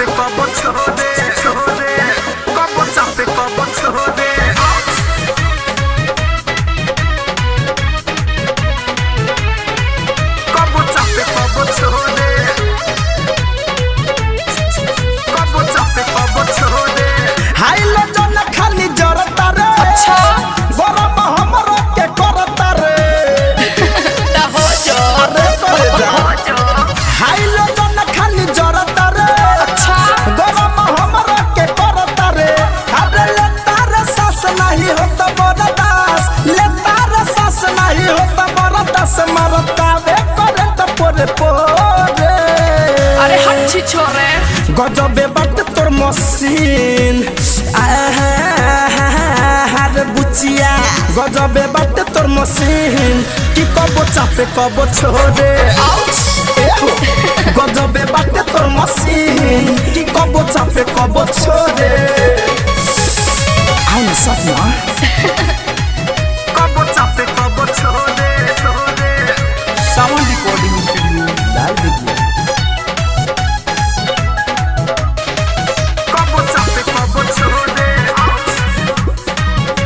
चापे कबो छोड़े छोड़े कबो चापे कबो छोड़े कबो चापे कबो छोड़े कबो चापे कबो छोड़े हाय लो जन खाली जरता रे अच्छा गरम हमरो के करता रे ता हो जो अरे करे जा हाय लो जन खाली जरता रे अच्छा गरम हमरो के करता रे अरे ले तार सास नहीं होता बरदास ले तार सास नहीं होता बरदास मरता वे करे त पोरे पोरे अरे हच्छी छोरे गजबे बात तोर मशीन हर बुचिया गजबे बात तोर मशीन कि कबो चापे कबो छोड़े गजबे बात तोर मशीन कि कबो चापे कबो छोड़े आओ ना सपना कबो चापे कबो छोड़े छोड़े sound recording studio live video कबो चापे कबो छोड़े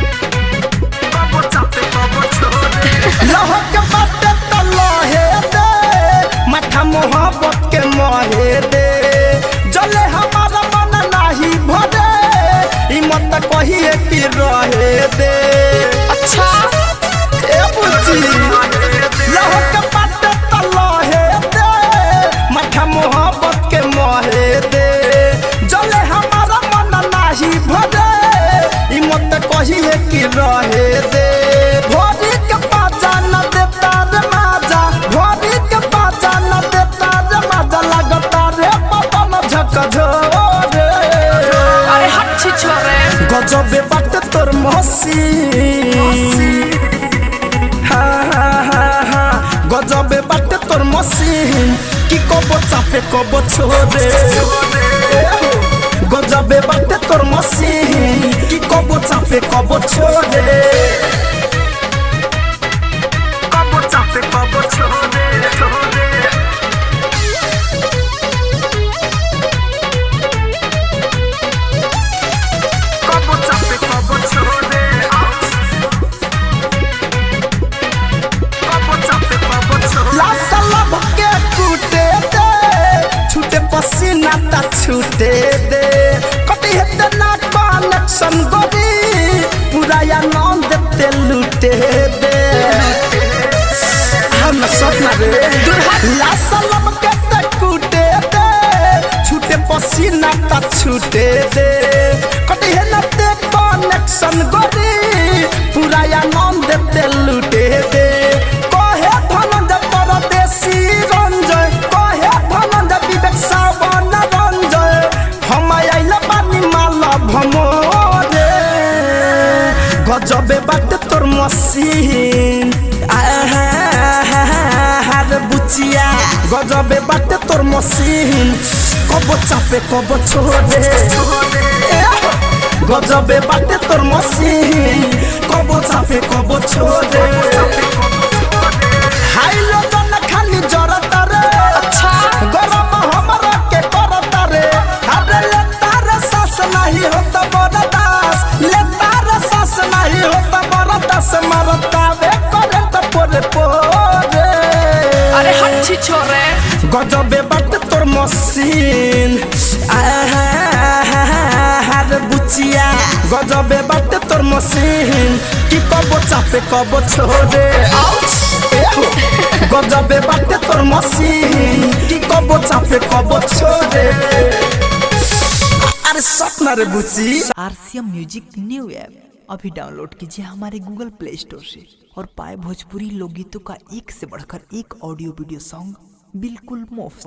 कबो चापे कबो छोड़े लहक बाटे त लहे दे माथा मोहब्बत के मोहे दे जले हमारा मन नाही भरे ई मत कहिए कि रहे दे अच्छा ए बुची लहक बाटे त लहे दे माथा मोहब्बत के मोहे दे जले हमारा मन नाही भरे ई मत कहिए कि रहे दे भोरी के पाजा न देता रे माजा भोरी के पाजा न देता रे माजा लगता रे पवन झकझोरे अरे हच्छी छोरे गजबे बात तोर मशीन हा गजबे बात तोर मशीन कि कबो चापे कबो छोड़े गजबे बात तोर मशीन कि कबो चापे कबो छोड़े कबो चापे कबो छोड़े छोड़े कबो चापे कबो छोड़े कबो चापे कबो छोड़े लाश लब के टूटे दे छूटे पसीना ता छूटे दे कटी हेते ना कनेक्शन गोरी पूरा या नाम देते लूटे दे हम सपना रे लाश लब के ते टूटे दे छूटे पसीना ता छूटे दे कटी हेते कनेक्शन गोरी पूरा या नाम देते लूटे दे कहे धनंजय परदेसी रंजय कहे धनंजय विवेक सावन रंजय हम आइल पानी माला भमोरे गजबे बात तोर मशीन हर बुचिया गजबे बात तोर मशीन कबो चापे कबो छोड़े गजबे बात तोर मशीन कबो चापे कबो छोड़े हाय लो जन खाली जरता रे अच्छा गरम हमरा के करता रे अरे ले तार सास नहीं होता बरदास ले तार सास नहीं होता बरदास मरता वे करे त पोरे पोरे अरे हच्छी छोरे गजबे बात तोर मशीन हर बुचिया गजबे बात तोर मशीन कि कबो चापे कबो छोड़े गजबे बात तोर मशीन कि कबो चापे कबो छोड़े अरे सपना रे बुची आरसीएम म्यूजिक न्यू ऐप अभी डाउनलोड कीजिए हमारे गूगल प्ले स्टोर से और पाए भोजपुरी लोकगीतों का एक से बढ़कर एक ऑडियो वीडियो सॉन्ग बिल्कुल मुफ्त।